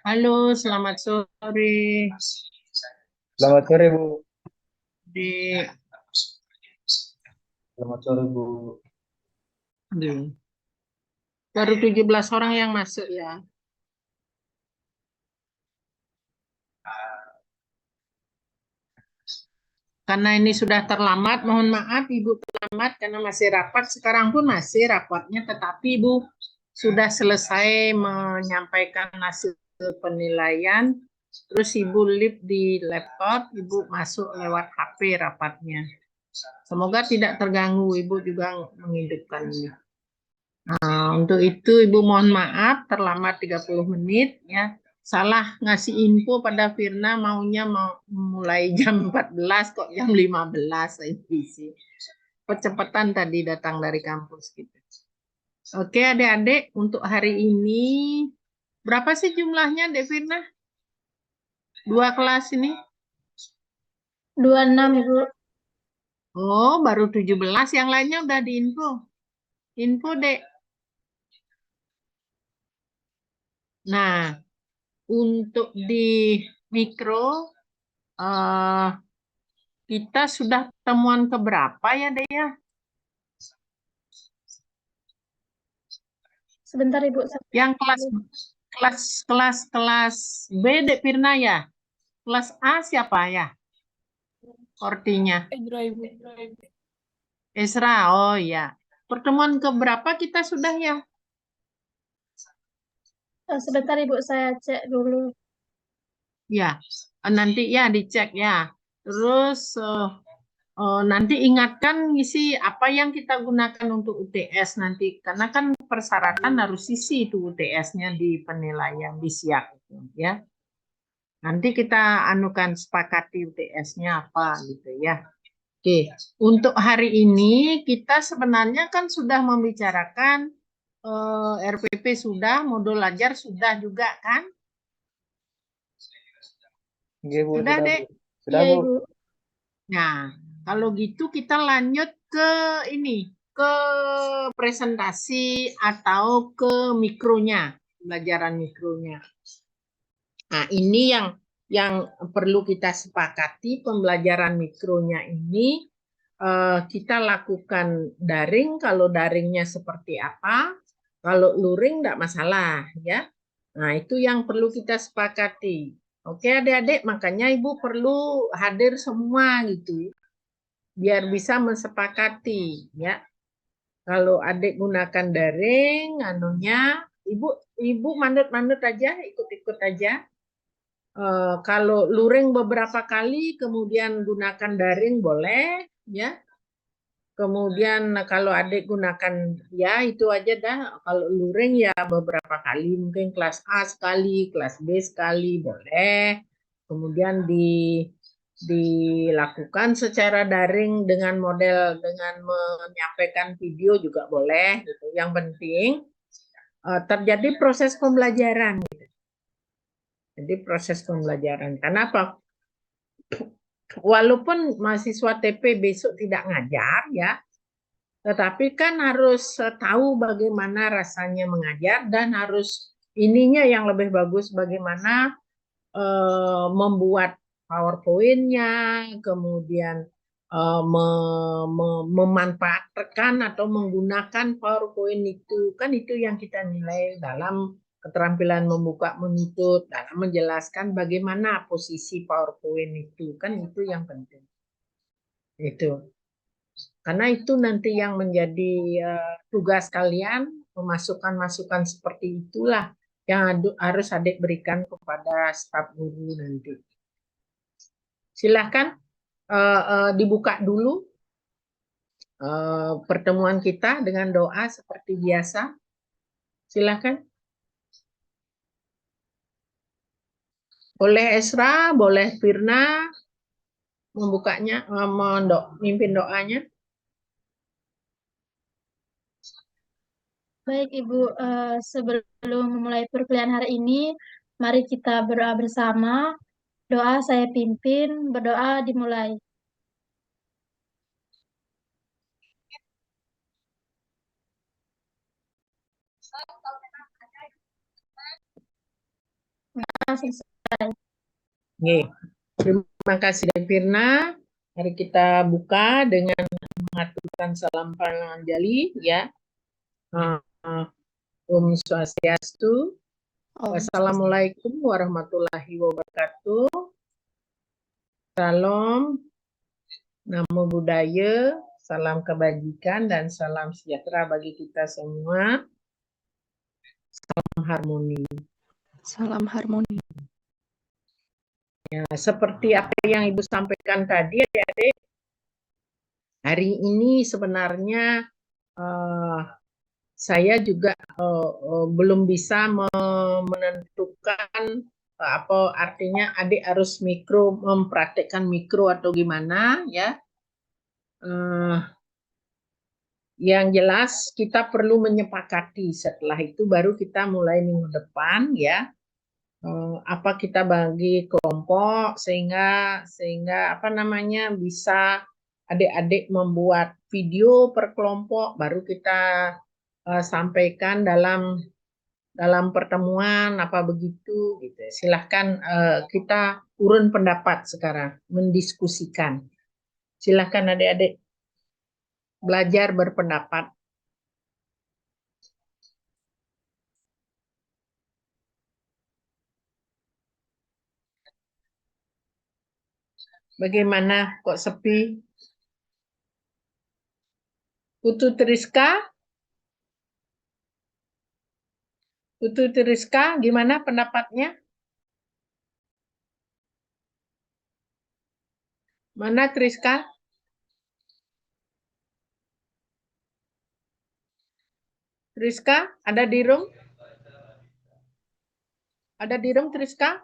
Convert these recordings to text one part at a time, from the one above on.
Halo, selamat sore, Selamat sore, Bu. Dek. Selamat sore, Bu. Aduh, baru 17 orang yang masuk ya. Karena ini sudah terlambat, mohon maaf Ibu terlambat karena masih rapat. Sekarang pun masih rapatnya, tetapi Ibu sudah selesai menyampaikan hasil penilaian. Terus Ibu live di laptop, Ibu masuk lewat HP rapatnya. Semoga tidak terganggu, Ibu juga menghidupkan ini. Untuk itu Ibu mohon maaf terlambat 30 menit ya. Salah ngasih info pada Firna maunya mau mulai jam 14 kok jam 15 sih. Percepatan tadi datang dari kampus gitu. Oke adik-adik untuk hari ini berapa sih jumlahnya Dek Firna? Dua kelas ini? 26, Ibu. Oh baru 17 yang lainnya udah diinfo. Info Dek. Nah untuk di mikro eh kita sudah temuan keberapa ya, Dek ya? Sebentar, Ibu. Yang kelas kelas kelas kelas B, Dek Firna ya? Kelas A siapa ya? Kortinya. Indra, Ibu. Esra, oh ya. Pertemuan keberapa kita sudah ya? Sebentar, Ibu, saya cek dulu. Ya, nanti ya dicek ya. Terus nanti ingatkan isi apa yang kita gunakan untuk UTS nanti. Karena kan persyaratan harus isi itu UTS-nya di penilaian di siap ya. Nanti kita anukan sepakati UTS-nya apa gitu ya. Oke, untuk hari ini kita sebenarnya kan sudah membicarakan RPP sudah, modul ajar sudah juga kan? Iya, Bu, Sudah, sudah, Bu. Dek. Sudah, Iya, Bu. Ibu. Nah, kalau gitu kita lanjut ke ini, ke presentasi atau ke mikronya, pelajaran mikronya. Nah, ini yang perlu kita sepakati pembelajaran mikronya ini kita lakukan daring. Kalau daringnya seperti apa, kalau luring tidak masalah ya. Nah, itu yang perlu kita sepakati. Oke, adik-adik, makanya Ibu perlu hadir semua gitu, biar bisa mensepakati ya. Kalau adik gunakan daring, anunya, Ibu Ibu manut-manut aja, ikut-ikut aja. Kalau luring beberapa kali, kemudian gunakan daring boleh, ya. Kemudian kalau adik gunakan ya itu aja dah. Kalau luring ya beberapa kali, mungkin kelas A sekali, kelas B sekali boleh. Kemudian dilakukan secara daring dengan model dengan menyampaikan video juga boleh. Gitu. Yang penting terjadi proses pembelajaran. Jadi proses pembelajaran. Kenapa? Walaupun mahasiswa TP besok tidak ngajar ya, tetapi kan harus tahu bagaimana rasanya mengajar dan harus ininya yang lebih bagus bagaimana membuat PowerPoint-nya, kemudian memanfaatkan atau menggunakan PowerPoint itu kan itu yang kita nilai dalam keterampilan membuka menutup dalam menjelaskan bagaimana posisi PowerPoint itu kan itu yang penting itu. Karena itu nanti yang menjadi tugas kalian, memasukkan masukan seperti itulah yang harus adik berikan kepada staf guru nanti. Silahkan dibuka dulu pertemuan kita dengan doa seperti biasa. Silahkan. Boleh Esra, boleh Firna membukanya, mimpin doanya. Baik, Ibu. Sebelum memulai perkuliahan hari ini, mari kita berdoa bersama. Doa saya pimpin, berdoa dimulai. selesai. Oke. Terima kasih Devina. Mari kita buka dengan mengaturkan salam panjali ya. Om Swastiastu. Wassalamualaikum warahmatullahi wabarakatuh. Salam, namo buddhaya, salam kebajikan dan salam sejahtera bagi kita semua. Salam harmoni. Salam harmoni. Ya, seperti apa yang Ibu sampaikan tadi, adik-adik, hari ini sebenarnya saya juga belum bisa menentukan apa artinya adik harus mempraktekkan mikro atau gimana ya. Yang jelas kita perlu menyepakati, setelah itu baru kita mulai minggu depan ya. Apa kita bagi kelompok sehingga apa namanya bisa adik-adik membuat video per kelompok, baru kita sampaikan dalam pertemuan apa begitu gitu. Silahkan kita urun pendapat sekarang, mendiskusikan. Silahkan adik-adik belajar berpendapat. Bagaimana kok sepi? Putu Triska, gimana pendapatnya? Mana Triska? Triska, ada di room? Ada di room Triska?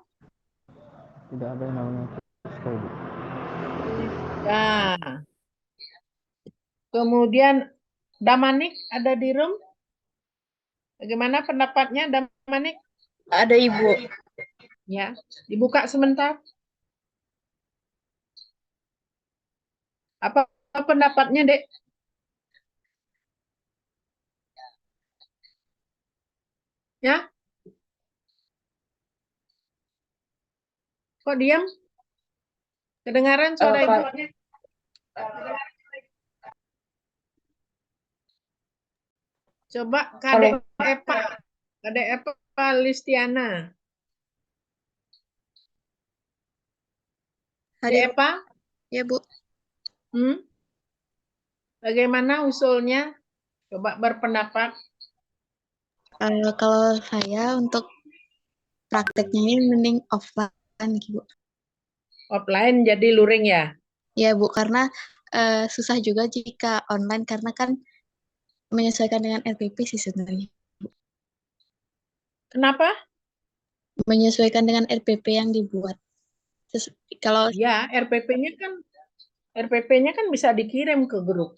Tidak ada yang namanya Triska, Ibu. Ya. Kemudian Damanik ada di room? Bagaimana pendapatnya Damanik? Ada Ibu. Ya, dibuka sebentar. Apa pendapatnya, Dek? Ya? Kok diam? Kedengaran suara ibunya? Coba Kadek Epa Listiana. Kadek Epa? Ya, Bu. Bagaimana usulnya? Coba berpendapat. Kalau saya untuk prakteknya ini mending offline, Bu. Offline jadi luring ya? Ya, Bu, karena susah juga jika online karena kan menyesuaikan dengan RPP sih sebenarnya. Kenapa? Menyesuaikan dengan RPP yang dibuat. Terus, kalau ya, RPP-nya kan bisa dikirim ke grup.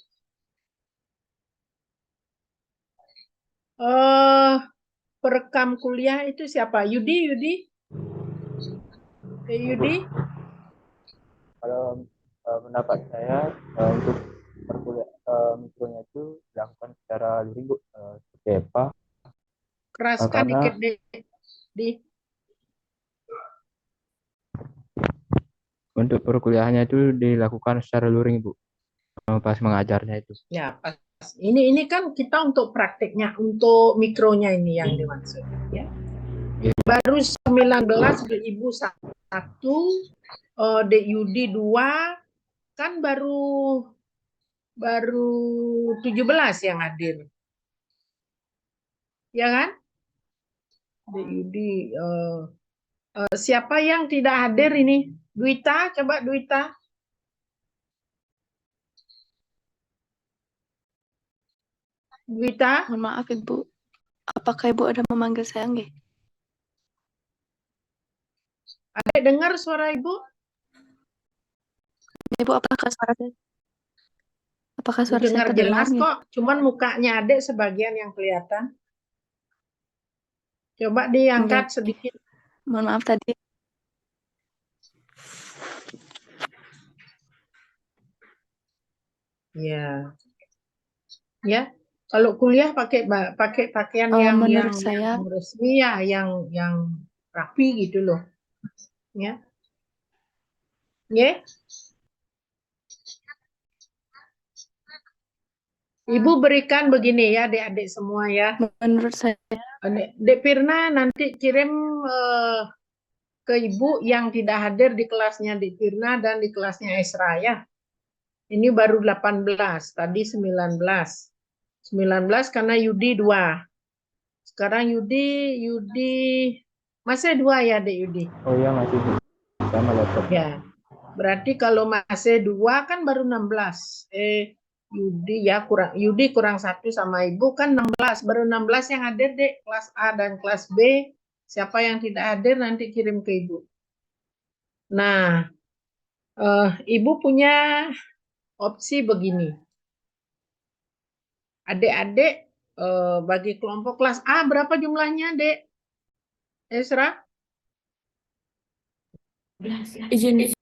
Perekam kuliah itu siapa? Yudi? Yudi? Kalau pendapat saya untuk mikronya itu dilakukan secara luring, Bu. Seperti apa? Keraskan Karena dikit di. untuk perkuliahannya itu dilakukan secara luring, Bu. Pas mengajarnya itu. Ya, pas. Ini kan kita untuk prakteknya, untuk mikronya ini yang dimaksud. Ya. Baru 19 Ibu 1, Dek Yudi 2, kan baru 17 yang hadir. Ya kan? Dek Yudi, siapa yang tidak hadir ini? Duita, coba Duita. Duita. mohon maaf Ibu, apakah Ibu ada memanggil saya nggih? Adek dengar suara Ibu? Ibu, apakah suara saya Dengar terdengar jelas nggih? kok, cuman mukanya adek sebagian yang kelihatan. Coba diangkat sedikit. Mohon maaf tadi. Ya. Ya. Kalau kuliah pakai pakaian yang menurut saya resmi ya, yang rapi gitu loh. Ya. Ya. Ibu berikan begini ya, adik-adik semua ya. Menurut saya, Dek Pirna nanti kirim ke ibu yang tidak hadir di kelasnya Dek Pirna dan di kelasnya Esra ya. Ini baru 18, tadi 19. 19 karena Yudi 2. Sekarang Yudi masih 2 ya Dek Yudi? Oh iya masih sama laptop. Ya. Berarti kalau masih 2 kan baru 16. Yudi kurang 1 sama ibu kan 16. Baru 16 yang hadir Dek, kelas A dan kelas B. Siapa yang tidak hadir nanti kirim ke ibu. Nah, ibu punya opsi begini. Adik-adik bagi kelompok kelas A berapa jumlahnya, Dek? Esra? Izin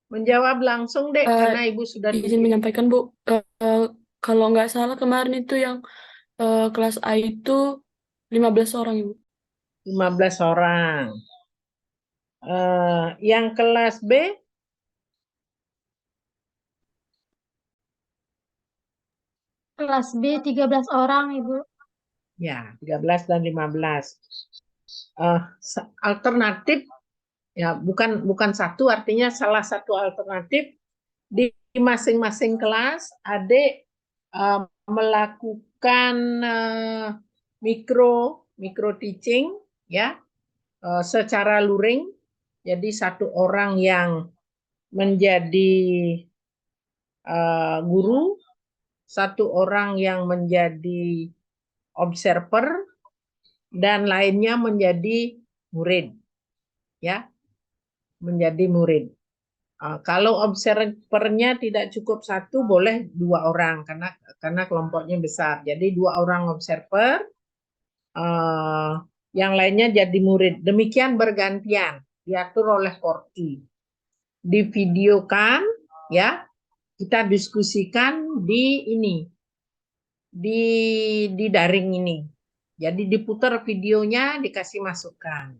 Menjawab langsung, Dek, karena ibu sudah izin menyampaikan Bu, kalau nggak salah kemarin itu yang kelas A itu 15 orang Ibu. 15 orang. Yang kelas B? Kelas B 13 orang, Ibu. Ya, 13 dan 15. Alternatif, ya bukan satu, artinya salah satu alternatif di masing-masing kelas adik melakukan mikro teaching ya secara luring. Jadi satu orang yang menjadi guru, satu orang yang menjadi observer, dan lainnya menjadi murid, ya, menjadi murid. Kalau observernya tidak cukup 1, boleh 2 orang karena kelompoknya besar. Jadi 2 orang observer, yang lainnya jadi murid. Demikian bergantian, diatur oleh Korti. Divideokan, ya, kita diskusikan di ini, di daring ini. Jadi diputar videonya, dikasih masukan.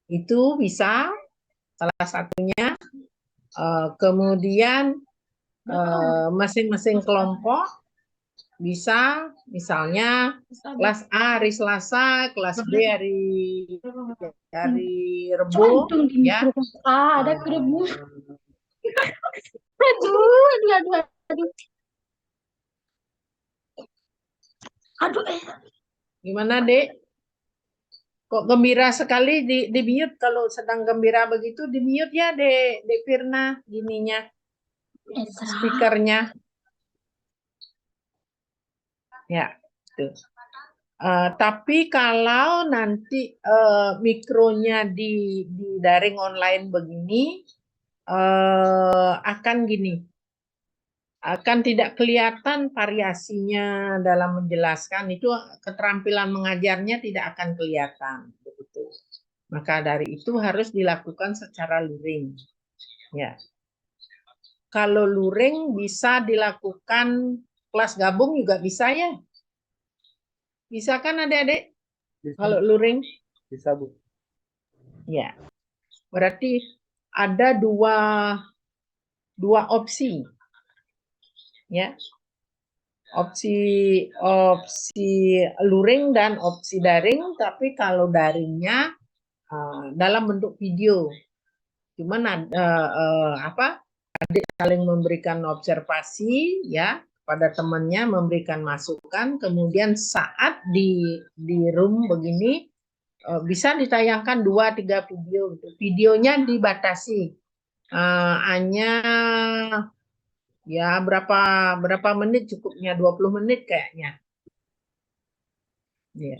Itu bisa salah satunya. Kemudian masing-masing kelompok bisa, misalnya kelas A hari Selasa, kelas B hari Rebo, ya. Ada kerebu. Aduh. Gimana, Dek? Kok gembira sekali di mute kalau sedang gembira begitu, di mute ya, Dek Firna, gininya, speakernya. Ya, tuh. Tapi kalau nanti mikronya di daring online begini, akan gini, akan tidak kelihatan variasinya dalam menjelaskan, itu keterampilan mengajarnya tidak akan kelihatan, begitu. Maka dari itu harus dilakukan secara luring. Ya. Kalau luring bisa dilakukan kelas gabung juga bisa ya. Bisa kan adik-adik? Kalau luring? Bisa Bu. Ya. Berarti ada dua opsi. Ya. Opsi luring dan opsi daring, tapi kalau daringnya dalam bentuk video. Cuman adik saling memberikan observasi ya pada temannya, memberikan masukan, kemudian saat di room begini bisa ditayangkan 2-3 video. Videonya dibatasi hanya ya berapa menit cukupnya, 20 menit kayaknya. Ya.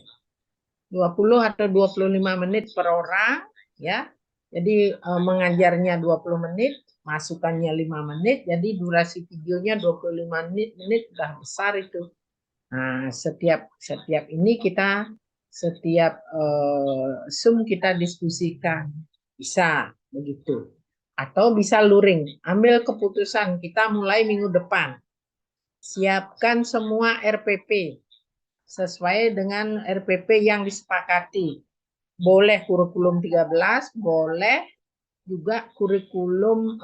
20 atau 25 menit per orang ya. Jadi mengajarnya 20 menit, masukannya 5 menit, jadi durasi videonya 25 menit udah besar itu. Nah, setiap ini kita setiap Zoom kita diskusikan. Bisa begitu. Atau bisa luring, ambil keputusan kita mulai minggu depan. Siapkan semua RPP. sesuai dengan RPP yang disepakati. Boleh kurikulum 13, boleh juga kurikulum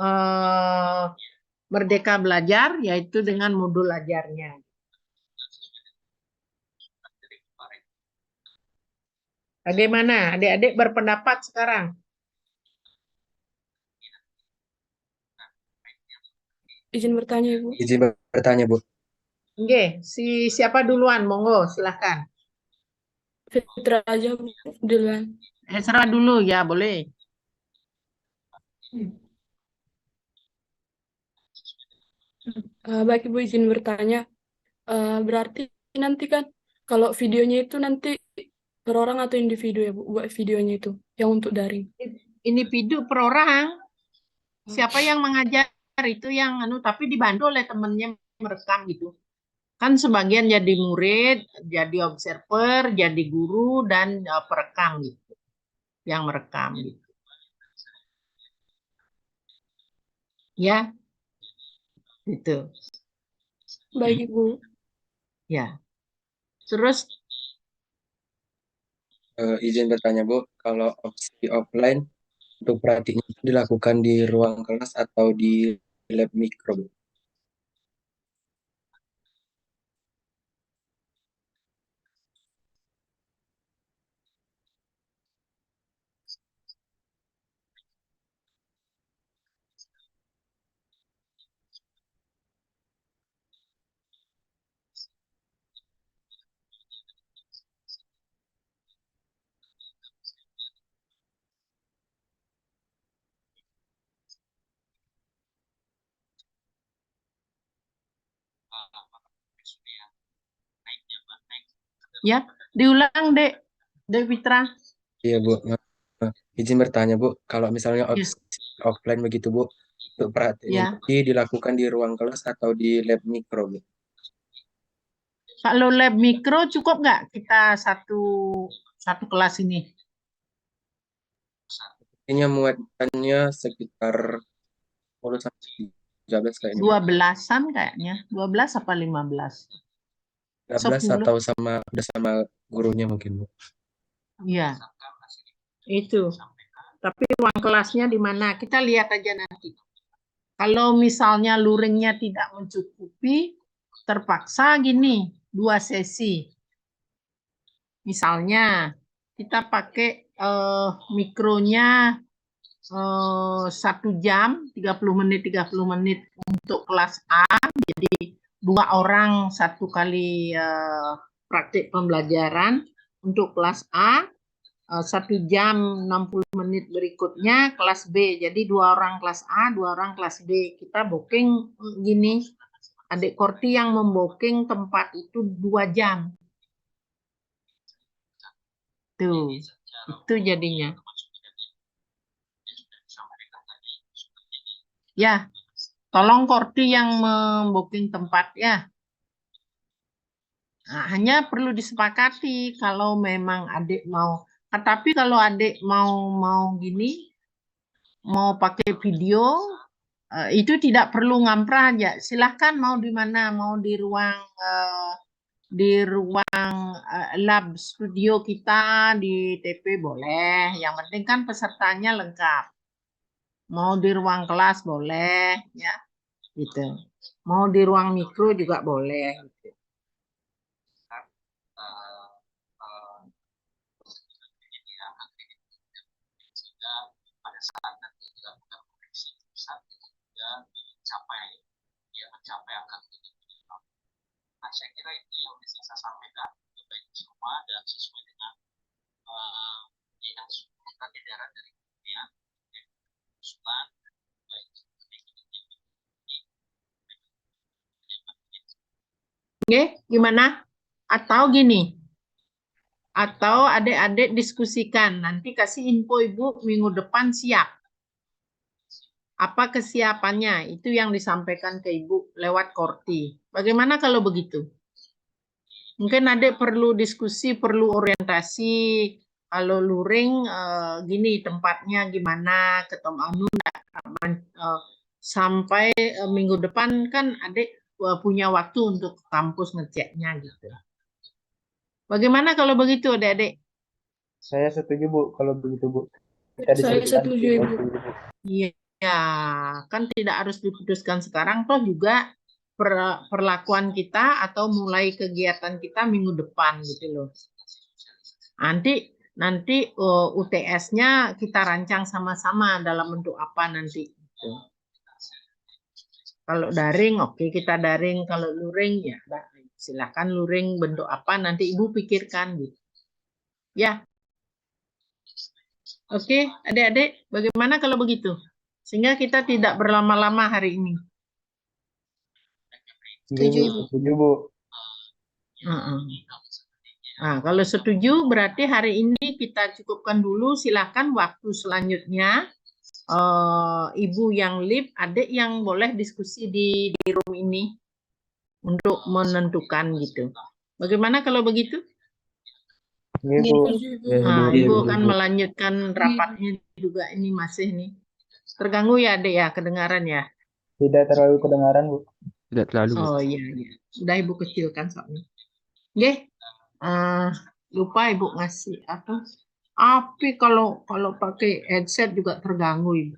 Merdeka Belajar, yaitu dengan modul ajarnya. Bagaimana? Adik-adik berpendapat sekarang? Izin bertanya, Ibu. Izin bertanya, Bu. Oke, siapa duluan? Monggo, silahkan. Fitra aja, Bu, duluan. Serah dulu ya, boleh. Baik, Ibu, izin bertanya. Berarti nanti kan kalau videonya itu nanti per orang atau individu ya, Bu, buat videonya itu yang untuk daring. Individu per orang. Siapa yang mengajar itu yang tapi dibantu oleh temennya merekam gitu. Kan sebagian jadi murid, jadi observer, jadi guru, dan perekam gitu. Yang merekam gitu. Ya, gitu. Baik, Ibu. Ya. Terus Izin bertanya, Bu, kalau opsi offline untuk praktiknya itu dilakukan di ruang kelas atau di lab mikro, Bu? ya, diulang Dek Fitra. Iya, Bu. Izin bertanya, Bu, kalau misalnya Ya. opsi offline begitu, Bu, untuk praktiknya Ya. dilakukan di ruang kelas atau di lab mikro, Bu? Kalau lab mikro cukup nggak kita satu kelas ini? Ini muatannya sekitar 10 sampai 13 kayaknya. 12-an kayaknya. 12 apa 15? 13 10. atau udah sama gurunya mungkin, Bu. Iya. Itu. Tapi ruang kelasnya di mana? Kita lihat aja nanti. Kalau misalnya luringnya tidak mencukupi, terpaksa gini, 2 sesi. Misalnya kita pakai mikronya 1 jam 30 menit untuk kelas A, jadi 2 orang 1 kali praktik pembelajaran. Untuk kelas A 1 jam 60 menit berikutnya kelas B, jadi 2 orang kelas A, 2 orang kelas B. Kita booking gini, adik Korti yang membooking tempat itu 2 jam. Tuh, itu jadinya. Ya, tolong Korti yang membooking tempat ya. Nah, hanya perlu disepakati kalau memang adik mau. Tapi kalau adik mau gini, mau pakai video, itu tidak perlu ngamprah aja. Silahkan mau di mana, mau di ruang lab studio kita di TP boleh. Yang penting kan pesertanya lengkap. Mau di ruang kelas boleh, ya, gitu. Mau di ruang mikro juga boleh. Gitu. Saya kira itu yang bisa saya sampaikan baik semua dan sesuai dengan yang kita di daerah dari kemudian usulan baik. Oke, gimana? Atau gini, atau adik-adik diskusikan, nanti kasih info Ibu minggu depan siap. Apa kesiapannya? Itu yang disampaikan ke Ibu lewat Korti. Bagaimana kalau begitu? Mungkin adik perlu diskusi, perlu orientasi. Kalau luring, gini tempatnya gimana, ketemu anu sampai minggu depan kan adik punya waktu untuk kampus ngeceknya gitu. Bagaimana kalau begitu, adik-adik? Saya setuju Bu kalau begitu Bu. Kita Saya diskusikan. setuju, Saya Ibu. setuju, Bu. Iya, kan tidak harus diputuskan sekarang, toh juga perlakuan kita atau mulai kegiatan kita minggu depan gitu loh. Nanti nanti UTS-nya kita rancang sama-sama dalam bentuk apa nanti. Gitu. Kalau daring, oke kita daring. Kalau luring, ya silakan luring bentuk apa nanti Ibu pikirkan gitu. Ya, oke, adik-adik, bagaimana kalau begitu? Sehingga kita tidak berlama-lama hari ini. Iya Bu, setuju Bu. Heeh. Nah, kalau setuju berarti hari ini kita cukupkan dulu. Silakan waktu selanjutnya ibu yang lead, adik yang boleh diskusi di room ini untuk menentukan gitu. Bagaimana kalau begitu? Iya Bu. Setuju, Ibu. Nah, Iya, ibu Bu. akan melanjutkan rapatnya juga ini masih nih. Terganggu ya adik ya kedengaran ya? Tidak terlalu kedengaran Bu. Tidak terlalu, Bu. Oh iya, iya. Udah ibu kecilkan soalnya. Oke, lupa ibu ngasih apa? Tapi kalau pakai headset juga terganggu ibu.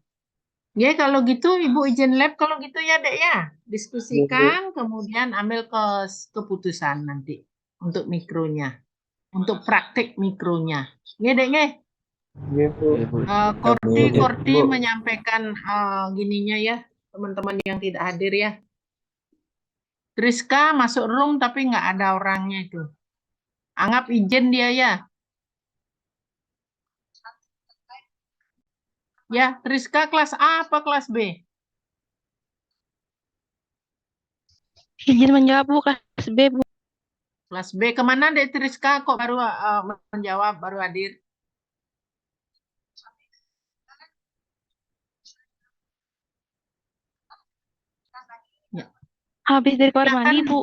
Ya kalau gitu ibu izin lab kalau gitu ya dek ya. Diskusikan kemudian ambil keputusan nanti untuk mikronya, untuk praktik mikronya. Nggih dek nggih. Iya Bu. Iya, Bu. Korti Bu. menyampaikan gininya ya teman-teman yang tidak hadir ya. Triska masuk room tapi nggak ada orangnya itu. Anggap izin dia ya. Ya, Triska kelas A apa kelas B? Izin menjawab Bu, kelas B Bu. Kelas B. Kemana Dek Triska kok baru menjawab, baru hadir? Ya. Habis dari kamar mandi Bu.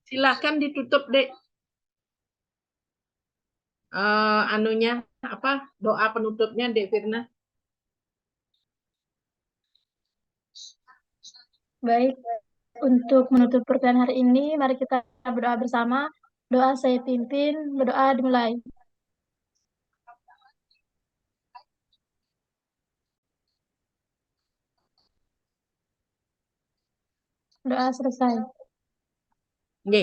Silahkan ditutup Dek. Anunya apa? Doa penutupnya Dek Firna. Baik, untuk menutup perkuliahan hari ini, mari kita berdoa bersama. Doa saya pimpin, berdoa dimulai. Doa selesai. Oke,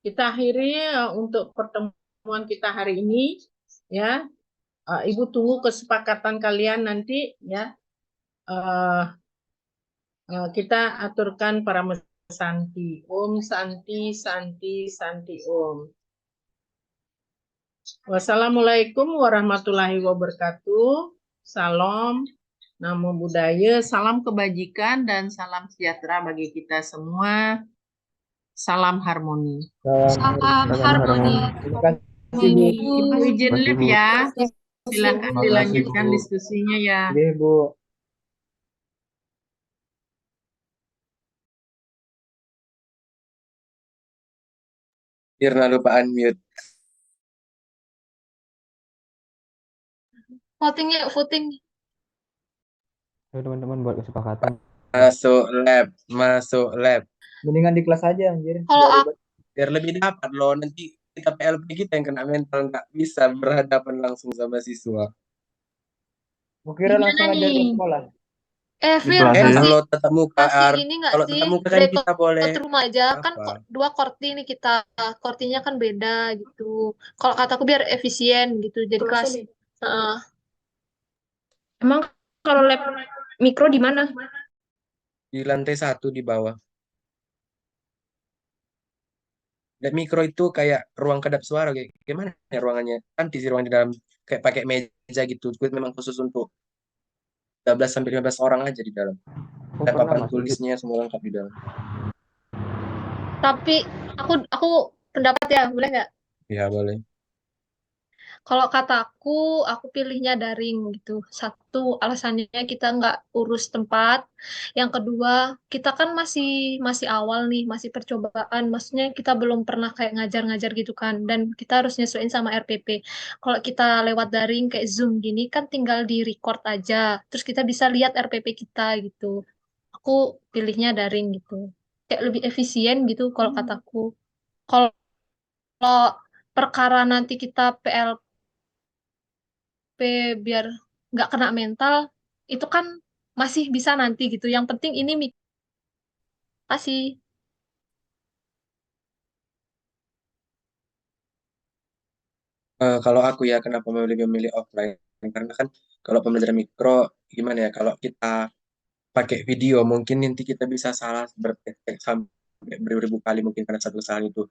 kita akhiri untuk pertemuan kita hari ini. Ya, Ibu tunggu kesepakatan kalian nanti ya. Kita aturkan para Santi. Om Santi, Santi, Santi Om. Wassalamualaikum warahmatullahi wabarakatuh. Salam, namo buddhaya, salam kebajikan dan salam sejahtera bagi kita semua. Salam harmoni. Salam harmoni. Terima kasih Bu. Ibu izin Makasih, live Bu. ya. Silakan Makasih, dilanjutkan Bu. diskusinya ya. Iya Bu. Firna lupa unmute. Voting yuk, voting. Ayo teman-teman buat kesepakatan. Masuk lab. Mendingan di kelas aja anjir. Kalau Biar aku ribet. Biar lebih dapat loh, nanti kita PLP kita yang kena mental, nggak bisa berhadapan langsung sama siswa. Mau kira langsung Gimana ajar di nih? sekolah. Fir, Eh, kasih kalau tatap muka, ini nggak kalau sih tatap muka kan kita boleh layout rumah aja kan apa? dua korti nih kita, kortinya kan beda gitu. Kalau kataku biar efisien gitu, jadi kelas. Heeh. Emang kalau lab mikro di mana? Di lantai 1 di bawah. Dan mikro itu kayak ruang kedap suara, kayak gimana ya ruangannya? Kan di ruang di dalam kayak pakai meja gitu. Itu memang khusus untuk 13 sampai 15 orang aja di dalam. Oh, Dan pernah papan masuk. tulisnya semua lengkap di dalam. Tapi aku pendapat ya, boleh nggak? Ya, boleh. Kalau kataku, aku pilihnya daring gitu. Satu, alasannya kita nggak urus tempat. Yang kedua, kita kan masih awal nih, masih percobaan. Maksudnya kita belum pernah kayak ngajar-ngajar gitu kan. Dan kita harus nyesuaiin sama RPP. Kalau kita lewat daring kayak Zoom gini, kan tinggal di record aja. Terus kita bisa lihat RPP kita gitu. Aku pilihnya daring gitu. Kayak lebih efisien gitu kalau kataku. Kalau perkara nanti kita PLP biar nggak kena mental, itu kan masih bisa nanti gitu. Yang penting ini kasih. Kalau aku ya kenapa memilih offline? Karena kan kalau pembelajaran mikro gimana ya? Kalau kita pakai video mungkin nanti kita bisa salah bertek sampai beribu-ribu kali mungkin karena satu kesalahan itu.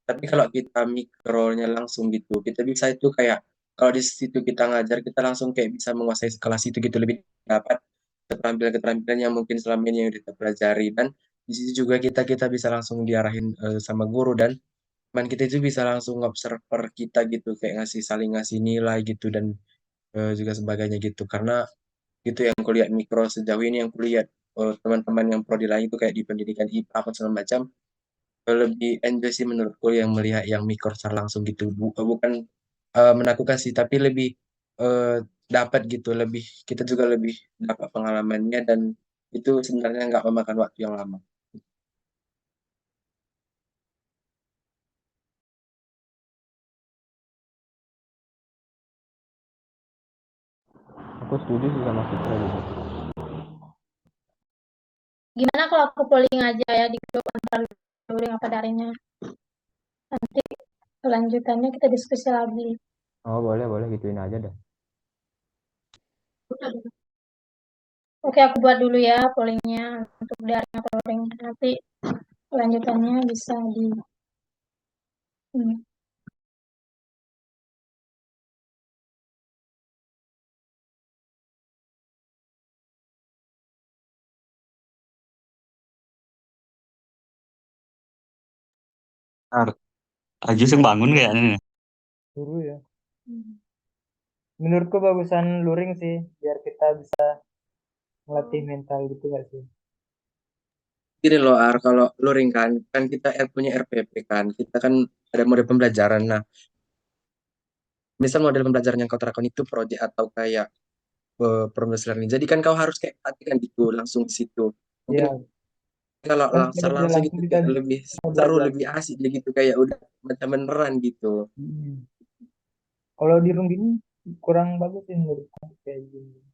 Tapi kalau kita mikronya langsung gitu, kita bisa itu kayak kalau di situ kita ngajar kita langsung kayak bisa menguasai kelas itu gitu lebih dapat keterampilan-keterampilan yang mungkin selama ini yang kita pelajari dan di situ juga kita bisa langsung diarahin sama guru dan teman kita itu bisa langsung observer kita gitu kayak saling ngasih nilai gitu dan juga sebagainya gitu karena gitu yang kulihat mikro sejauh ini yang kulihat teman-teman yang prodi lain itu kayak di pendidikan IPA apa segala macam lebih enjoy sih menurutku yang melihat yang mikro secara langsung gitu bukan menakutkan sih tapi lebih eh, dapat gitu lebih kita juga lebih dapat pengalamannya dan itu sebenarnya nggak memakan waktu yang lama. Aku setuju sih sama Fitra juga. Gimana kalau aku polling aja ya di grup antara luring apa daringnya? Nanti kelanjutannya kita diskusi lagi. Oh boleh gituin aja dah. Oke, aku buat dulu ya pollingnya untuk daring atau luring. Nanti kelanjutannya bisa di ini. Ajus yang bangun kayaknya nih. Suruh ya. Menurutku bagusan luring sih, biar kita bisa melatih mental gitu gak sih? Gini loh Ar, kalau luring kan kita punya RPP kan, kita kan ada model pembelajaran. Nah, misal model pembelajaran yang kau terapkan itu project atau kayak progress learning. Jadi kan kau harus kayak praktikan gitu langsung di situ. Mungkin Iya, kalau kan secara secara langsung langsung gitu kita kayak lebih bisa seru, belajar. lebih asik dia gitu kayak udah macam beneran gitu. Kalau di room gini kurang bagus sih menurutku kayak gini.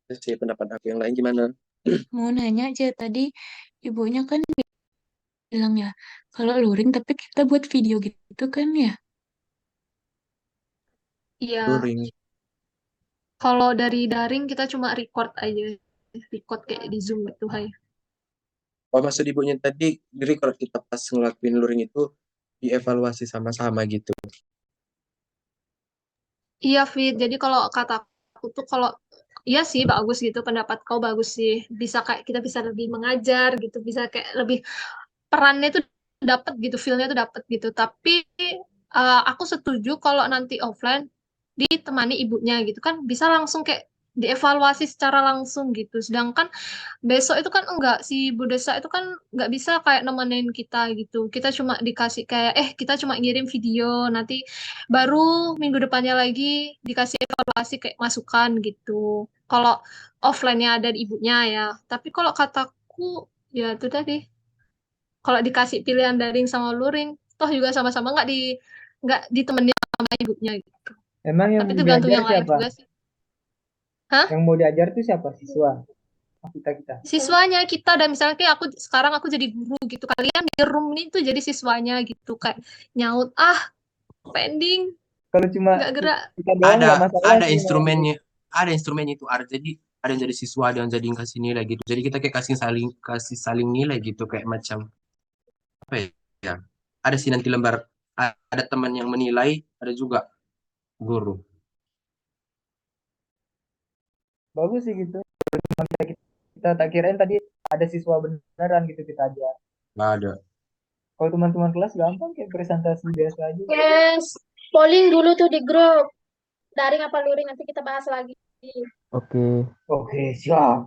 Itu sih pendapat aku yang lain gimana? Mau nanya aja tadi ibunya kan bilang ya kalau luring tapi kita buat video gitu kan ya. Iya, Luring. kalau dari daring kita cuma record aja. Record kayak di Zoom gitu, Hai. Oh maksud ibunya tadi, jadi kalau kita pas ngelakuin luring itu dievaluasi sama-sama gitu. Iya, Fit. Jadi kalau kata aku tuh kalau iya sih bagus gitu, pendapat kau bagus sih. Bisa kayak kita bisa lebih mengajar gitu, bisa kayak lebih perannya tuh dapat gitu, feel-nya tuh dapat gitu. Tapi aku setuju kalau nanti offline ditemani ibunya gitu kan bisa langsung kayak dievaluasi secara langsung gitu. Sedangkan besok itu kan enggak si Bu Desa itu kan enggak bisa kayak nemenin kita gitu. Kita cuma dikasih kayak kita cuma ngirim video nanti baru minggu depannya lagi dikasih evaluasi kayak masukan gitu. Kalau offline-nya ada di ibunya ya. Tapi kalau kataku ya itu tadi kalau dikasih pilihan daring sama luring toh juga sama-sama nggak ditemenin sama ibunya gitu. Emang yang Tapi mau tergantung diajar yang lain siapa? juga sih. Hah? Yang mau diajar tuh siapa? Siswa? Kita. Siswanya kita dan misalnya kayak aku sekarang aku jadi guru gitu kalian di room ini tuh jadi siswanya gitu kayak nyaut pending Kalau cuma nggak gerak. kita doang Ada nggak masalah ada sih. instrumennya itu ada. Jadi ada yang jadi siswa, ada yang jadi kasih nilai gitu. Jadi kita kayak kasih saling nilai gitu kayak macam apa ya? Ada sih nanti lembar ada teman yang menilai, ada juga guru. Bagus sih gitu. Kita tak kirain tadi ada siswa beneran gitu kita ajar. Nggak ada. Kalau teman-teman kelas gampang kayak presentasi biasa aja. Yes, polling dulu tuh di grup. Daring apa luring nanti kita bahas lagi. Oke, siap.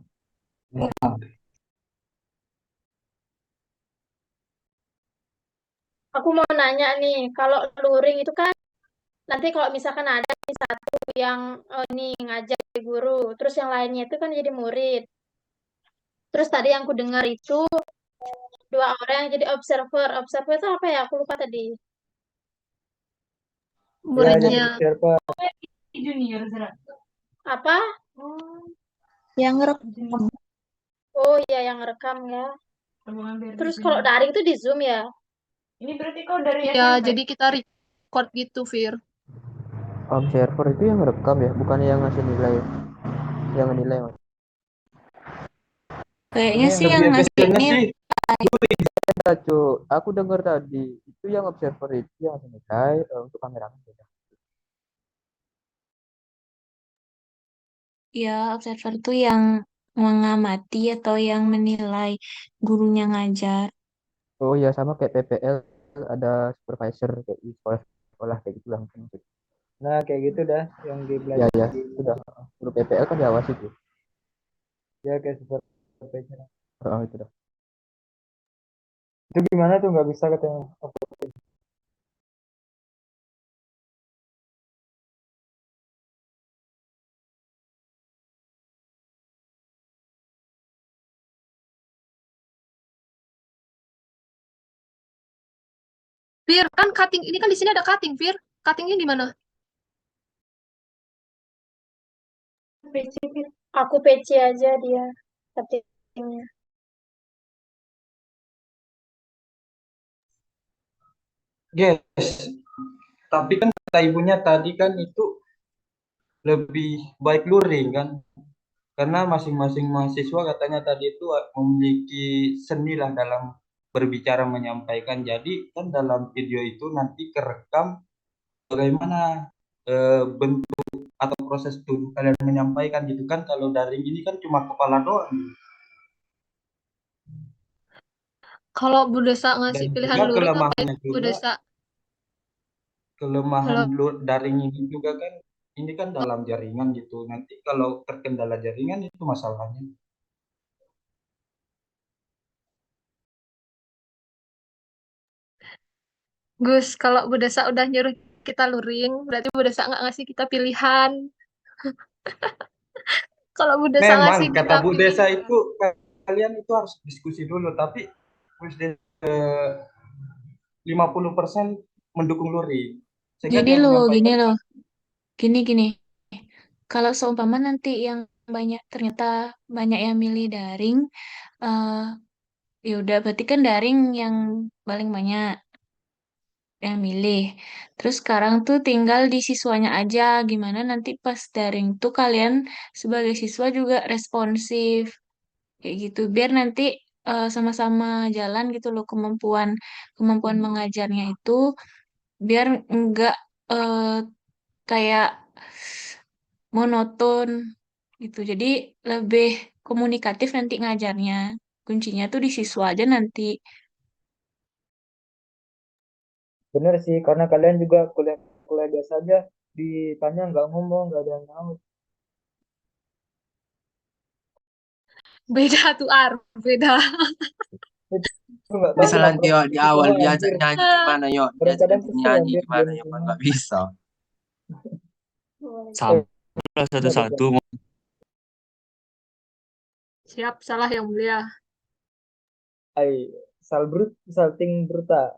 Aku mau nanya nih, kalau luring itu kan nanti kalau misalkan ada nih satu yang nih ngajar jadi guru, terus yang lainnya itu kan jadi murid. Terus tadi yang ku dengar itu Dua orang yang jadi observer. Observer itu apa ya? Aku lupa tadi. Ya, jadi Muridnya. observer. Apa? Yang ngerekam. Oh iya, yang rekam ya. Terus kalau daring itu di Zoom ya? Ya, jadi kita record gitu, Fir. Observer itu yang rekam ya, bukan yang ngasih nilai. Yang nilai, Mas. Kayaknya Ini yang sih yang ngasih ini beda, Cuk. Aku dengar tadi, itu yang observer itu yang ngasih nilai untuk kameramen beda. ya observer tuh yang mengamati atau yang menilai gurunya ngajar. Oh iya, sama kayak PPL ada supervisor kayak di sekolah kayak gitu lah mungkin. Nah, kayak gitu dah yang di Ya, ya, sudah. Guru PPL kan diawasi tuh. Ya, kayak supervisor. Oh, itu dah. Itu gimana tuh nggak bisa katanya. Fir, kan cutting ini kan di sini ada cutting, Fir. Cuttingnya di mana? PC. Aku PC aja dia settingnya. Yes, tapi kan kata ibunya tadi kan itu lebih baik luring kan, karena masing-masing mahasiswa katanya tadi itu memiliki seni lah dalam berbicara menyampaikan. Jadi kan dalam video itu nanti kerekam bagaimana bentuk atau proses tubuh kalian menyampaikan gitu kan. Kalau daring ini kan cuma kepala doang. Kalau Bu Desa Dan ngasih pilihan juga luring apa ya? kelemahannya Bu juga, Desa. kelemahan Halo. daring ini juga kan, ini kan dalam jaringan gitu. Nanti kalau terkendala jaringan itu masalahnya. Gus, kalau Bu Desa udah nyuruh kita luring, berarti Bu Desa nggak ngasih kita pilihan. Kalau Bu Desa Memang ngasih kata kita Bu Desa pilihan. itu kalian itu harus diskusi dulu, tapi Bu Desa 50% mendukung Luri. Sehingga Jadi dia loh, gini menyampaikan, loh, gini. Kalau seumpama nanti yang banyak ternyata banyak yang milih daring, eh ya udah berarti kan daring yang paling banyak yang milih. Terus sekarang tuh tinggal di siswanya aja, gimana nanti pas daring tuh kalian sebagai siswa juga responsif kayak gitu, biar nanti sama-sama jalan gitu loh kemampuan kemampuan mengajarnya itu, biar enggak eh, kayak monoton gitu. Jadi lebih komunikatif nanti ngajarnya. Kuncinya tuh di siswa aja nanti. Bener sih, karena kalian juga kuliah kuliah biasa aja ditanya nggak ngomong, nggak ada yang nyaut. Beda tuh Ar, beda. Itu nggak tahu Misal lah nanti proses yuk di itu awal lah diajak anjir. nyanyi gimana yuk, diajak Kadang-kadang nanti kesel nyanyi anjir dia gimana di yuk, kan sini. nggak bisa. Eh, Sabar nggak satu-satu. bisa. Siap, salah yang mulia. Ay, salbrut, salting bruta.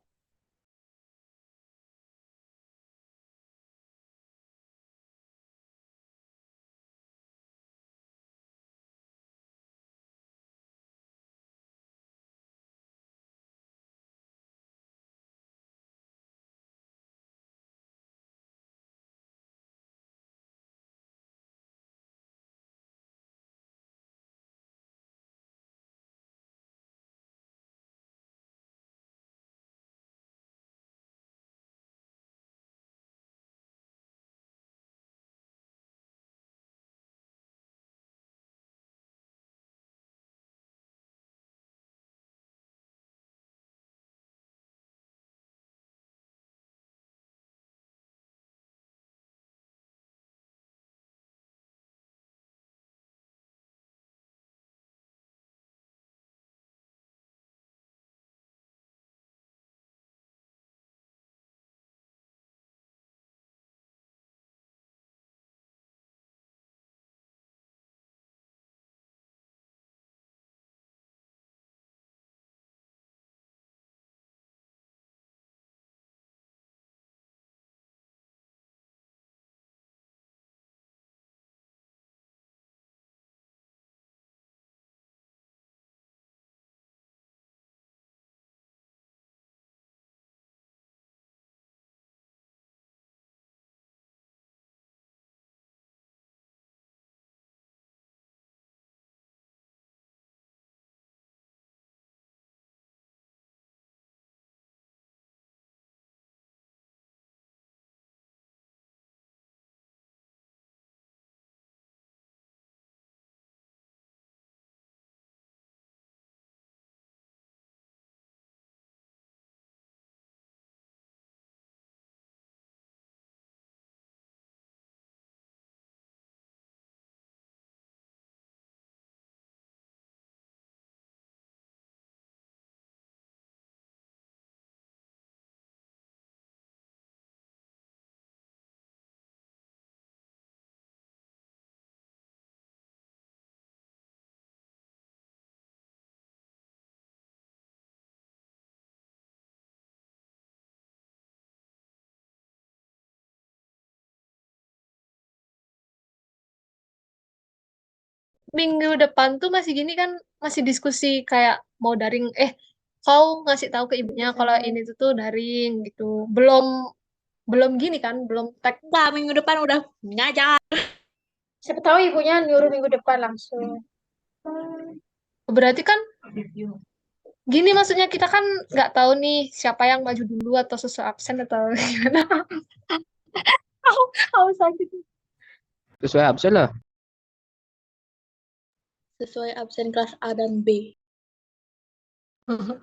minggu depan tuh masih gini kan, masih diskusi kayak mau daring, kau ngasih tahu ke ibunya kalau ini tuh daring gitu. Belum gini kan, belum tag. Enggak, minggu depan udah ngajar. Siapa tahu ibunya nyuruh minggu depan langsung. Berarti kan gini maksudnya kita kan nggak tahu nih siapa yang maju dulu atau sesuai absen atau gimana. Aku sakit. Sesuai absen lah. Sesuai absen kelas A dan B.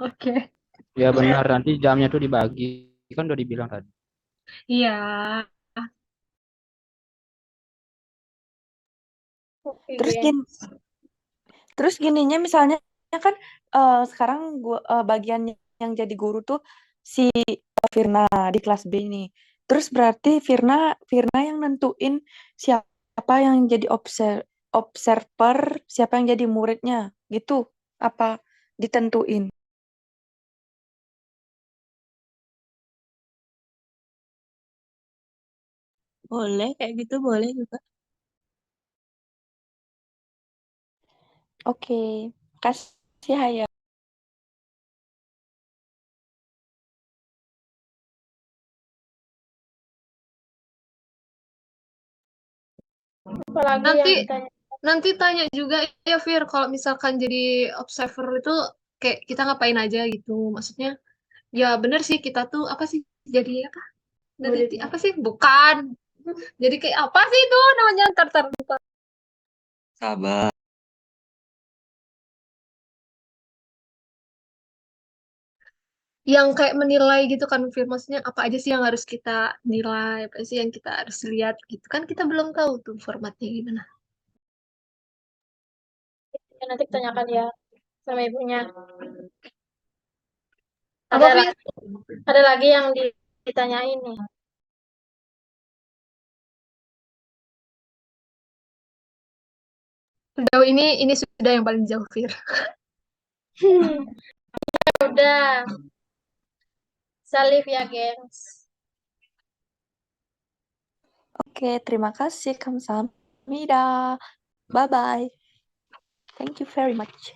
Oke. Ya benar, nanti jamnya tuh dibagi. Kan udah dibilang tadi. Iya. Terus gini, gininya misalnya kan sekarang gua bagian yang jadi guru tuh si Firna di kelas B ini. Terus berarti Firna yang nentuin siapa yang jadi observer, siapa yang jadi muridnya, gitu. Apa ditentuin? Boleh, kayak gitu boleh juga. Oke, kasih Haya. Apalagi yang Nanti ditanya. nanti tanya juga ya Fir, kalau misalkan jadi observer itu kayak kita ngapain aja gitu. Maksudnya ya bener sih kita tuh apa sih jadi apa? Jadi apa sih? Bukan. Jadi kayak apa sih itu namanya? Ntar lupa. Sabar. Yang kayak menilai gitu kan Fir. Maksudnya apa aja sih yang harus kita nilai, apa sih yang kita harus lihat gitu kan kita belum tahu tuh formatnya gimana. Ya, nanti tanyakan ya sama ibunya. Apa Fir? Ada lagi yang ditanyain nih. Sejauh ini sudah yang paling jauh Fir. Ya udah. Salif ya, gengs. Oke, terima kasih. Kamsahamnida. Bye-bye. Thank you very much.